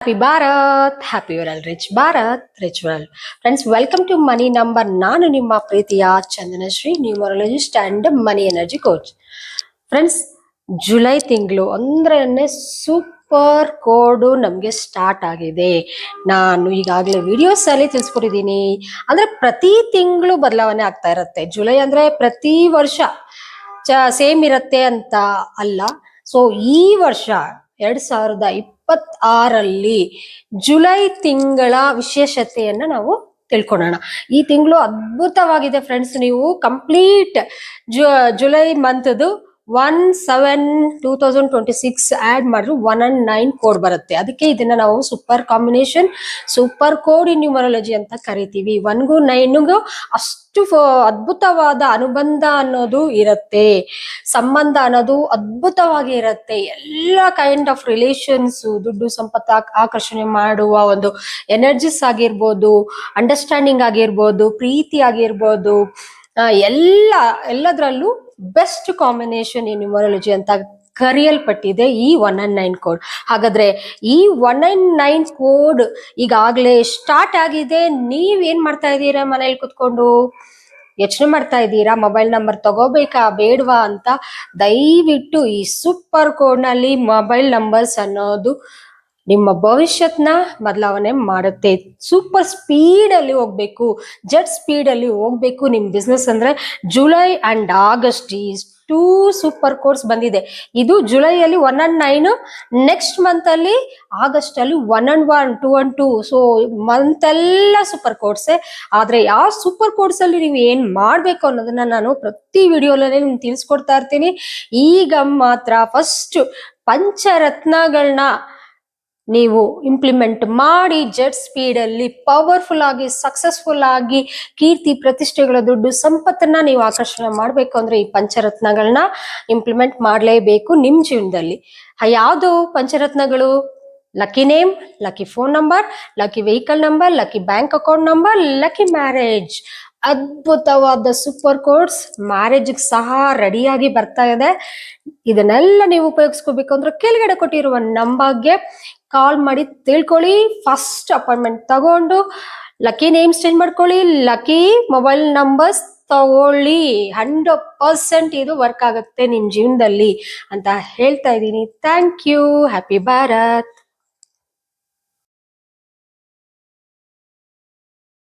Happy Bharat, happy world, rich Bharat, rich world. Friends, welcome to Money Number. ನಾನು ನಿಮ್ಮ ಪ್ರೀತಿಯ Chandanashree, numerologist and money energy coach. Friends, July ತಿಂಗಳು ಅಂದ್ರೇನೆ super ಕೋಡು ನಮಗೆ start ಆಗಿದೆ. ನಾನು ಈಗಾಗಲೇ ವಿಡಿಯೋಸ್ ಅಲ್ಲಿ ತಿಳಿಸ್ಕೊಟ್ಟಿದ್ದೀನಿ. ಅಂದ್ರೆ ಪ್ರತಿ ತಿಂಗಳು ಬದಲಾವಣೆ ಆಗ್ತಾ ಇರುತ್ತೆ. ಜುಲೈ ಅಂದ್ರೆ ಪ್ರತಿ ವರ್ಷ ಸೇಮ್ ಇರುತ್ತೆ ಅಂತ ಅಲ್ಲ. ಸೊ ಈ ವರ್ಷ 2026ರಲ್ಲಿ ಜುಲೈ ತಿಂಗಳ ವಿಶೇಷತೆಯನ್ನ ನಾವು ತಿಳ್ಕೊಳ್ಳೋಣ. ಈ ತಿಂಗಳು ಅದ್ಭುತವಾಗಿದೆ ಫ್ರೆಂಡ್ಸ್. ನೀವು ಕಂಪ್ಲೀಟ್ ಜುಲೈ ಮಂತ್ದು 1/7/2026 ಆಡ್ ಮಾಡಿದ್ರು 1 and 9 ಕೋಡ್ ಬರುತ್ತೆ. ಅದಕ್ಕೆ ಇದನ್ನ ನಾವು ಸೂಪರ್ ಕಾಂಬಿನೇಷನ್, ಸೂಪರ್ ಕೋಡ್ ಇನ್ ನ್ಯೂಮರಾಲಜಿ ಅಂತ ಕರಿತೀವಿ. 1ಗೂ 9ಗೂ ಅಷ್ಟು ಅದ್ಭುತವಾದ ಅನುಬಂಧ ಅನ್ನೋದು ಇರುತ್ತೆ, ಸಂಬಂಧ ಅನ್ನೋದು ಅದ್ಭುತವಾಗಿ ಇರುತ್ತೆ. ಎಲ್ಲ ಕೈಂಡ್ ಆಫ್ ರಿಲೇಷನ್ಸ್, ದುಡ್ಡು ಸಂಪತ್ತು ಆಕರ್ಷಣೆ ಮಾಡುವ ಒಂದು ಎನರ್ಜಿಸ್ ಆಗಿರ್ಬೋದು, ಅಂಡರ್ಸ್ಟ್ಯಾಂಡಿಂಗ್ ಆಗಿರ್ಬೋದು, ಪ್ರೀತಿ ಆಗಿರ್ಬೋದು, ಎಲ್ಲದರಲ್ಲೂ ಬೆಸ್ಟ್ ಕಾಂಬಿನೇಷನ್ ಇನ್ ನ್ಯೂಮರಾಲಜಿ ಅಂತ ಕರೆಯಲ್ಪಟ್ಟಿದೆ ಈ 1 and 9 ಕೋಡ್. ಹಾಗಾದ್ರೆ ಈ 1 and 9 ಕೋಡ್ ಈಗಾಗಲೇ ಸ್ಟಾರ್ಟ್ ಆಗಿದೆ. ನೀವೇನ್ ಮಾಡ್ತಾ ಇದ್ದೀರಾ? ಮನೇಲಿ ಕುತ್ಕೊಂಡು ಯೋಚನೆ ಮಾಡ್ತಾ ಇದ್ದೀರಾ, ಮೊಬೈಲ್ ನಂಬರ್ ತಗೋಬೇಕಾ ಬೇಡವಾ ಅಂತ? ದಯವಿಟ್ಟು ಈ ಸೂಪರ್ ಕೋಡ್ ನಲ್ಲಿ ಮೊಬೈಲ್ ನಂಬರ್ಸ್ ಅನ್ನೋದು ನಿಮ್ಮ ಭವಿಷ್ಯತ್ನ ಬದಲಾವಣೆ ಮಾಡುತ್ತೆ. ಸೂಪರ್ ಸ್ಪೀಡ್ ಅಲ್ಲಿ ಹೋಗ್ಬೇಕು, ಜೆಟ್ ಸ್ಪೀಡ್ ಅಲ್ಲಿ ಹೋಗ್ಬೇಕು ನಿಮ್ ಬಿಸ್ನೆಸ್ ಅಂದ್ರೆ. ಜುಲೈ ಅಂಡ್ ಆಗಸ್ಟ್ ಈ 2 ಸೂಪರ್ ಕೋಡ್ಸ್ ಬಂದಿದೆ. ಇದು ಜುಲೈಯಲ್ಲಿ 1 and 9, ನೆಕ್ಸ್ಟ್ ಮಂತ್ ಅಲ್ಲಿ ಆಗಸ್ಟ್ ಅಲ್ಲಿ 1 and 1, 2 and 2. ಸೊ ಮಂತ್ ಎಲ್ಲ ಸೂಪರ್ ಕೋಡ್ಸೆ. ಆದ್ರೆ ಯಾವ ಸೂಪರ್ ಕೋಡ್ಸ್ ಅಲ್ಲಿ ನೀವು ಏನ್ ಮಾಡ್ಬೇಕು ಅನ್ನೋದನ್ನ ನಾನು ಪ್ರತಿ ವಿಡಿಯೋಲೇ ನಿಮ್ಗೆ ತಿಳಿಸ್ಕೊಡ್ತಾ ಇರ್ತೀನಿ. ಈಗ ಮಾತ್ರ ಫಸ್ಟ್ ಪಂಚರತ್ನಗಳನ್ನ ನೀವು ಇಂಪ್ಲಿಮೆಂಟ್ ಮಾಡಿ ಜೆಟ್ ಸ್ಪೀಡ್ ಅಲ್ಲಿ ಪವರ್ಫುಲ್ ಆಗಿ, ಸಕ್ಸಸ್ಫುಲ್ ಆಗಿ ಕೀರ್ತಿ ಪ್ರತಿಷ್ಠೆಗಳ, ದುಡ್ಡು ಸಂಪತ್ತನ್ನ ನೀವು ಆಕರ್ಷಣೆ ಮಾಡ್ಬೇಕು ಅಂದ್ರೆ ಈ ಪಂಚರತ್ನಗಳನ್ನ ಇಂಪ್ಲಿಮೆಂಟ್ ಮಾಡಲೇಬೇಕು ನಿಮ್ ಜೀವನದಲ್ಲಿ. ಯಾವುದು ಪಂಚರತ್ನಗಳು? Lucky name, lucky phone number, lucky vehicle number, lucky bank account number, lucky marriage. ಅದ್ಭುತವಾದ ಸೂಪರ್ ಕೋಡ್ಸ್ ಮ್ಯಾರೇಜ್ ಸಹ ರೆಡಿಯಾಗಿ ಬರ್ತಾ ಇದೆ. ಇದನ್ನೆಲ್ಲ ನೀವು ಉಪಯೋಗಿಸ್ಕೋಬೇಕು ಅಂದ್ರೆ ಕೆಳಗಡೆ ಕೊಟ್ಟಿರುವ ನಂಬರ್ಗೆ ಕಾಲ್ ಮಾಡಿ ತಿಳ್ಕೊಳ್ಳಿ. ಫಸ್ಟ್ ಅಪಾಯಿಂಟ್ಮೆಂಟ್ ತಗೊಂಡು ಲಕ್ಕಿ ನೇಮ್ಸ್ ಚೇಂಜ್ ಮಾಡ್ಕೊಳ್ಳಿ, ಲಕ್ಕಿ ಮೊಬೈಲ್ ನಂಬರ್ಸ್ ತಗೊಳ್ಳಿ. 100% ಇದು ವರ್ಕ್ ಆಗುತ್ತೆ ನಿಮ್ ಜೀವನದಲ್ಲಿ ಅಂತ ಹೇಳ್ತಾ ಇದ್ದೀನಿ. Thank you. ಹ್ಯಾಪಿ ಭಾರತ್.